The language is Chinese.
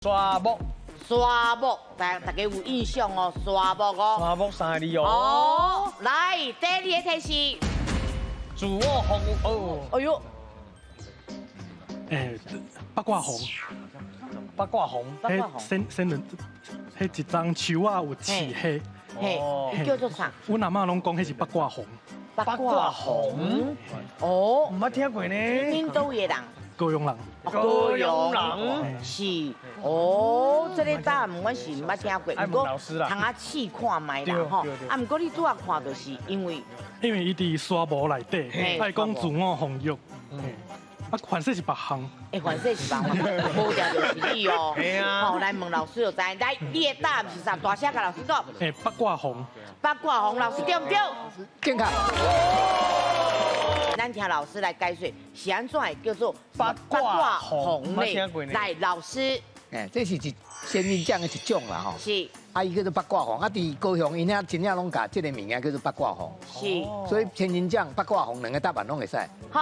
沙漠，沙漠，大家有印象哦，沙漠哦。沙漠三个字哦。哦，来，第二个提示。主卧红哦，哎呦，八卦红，八卦红，八卦红，先人，迄一张树啊有刺黑，嘿哦，伊叫做啥？阮阿嬷拢讲迄是八卦红，八卦红。哦，唔捌听过呢。恁都有人。高雄人。高雄人，是哦，这个答案我是毋捌听过，爱问老师啦通啊试看卖啦吼对对。对啊，毋过你拄仔看就是因为因为伊伫沙漠内底嘿，爱讲自我红玉，啊，反正是别项，反正是吧，无定就是你哦。嘿啊好，来问老师就知。来，你的答案是啥？大声甲老师讲。八卦红，八卦红老师对不对？健康。咱听老师来解说，是安怎会叫做八卦红呢捌听过？呢来，老师这是一仙人掌的一种啦吼。是啊，伊叫做八卦红，啊，伫高雄因遐真正拢甲这个名字叫做八卦红，是。所以仙人掌、八卦红两个答案拢会使。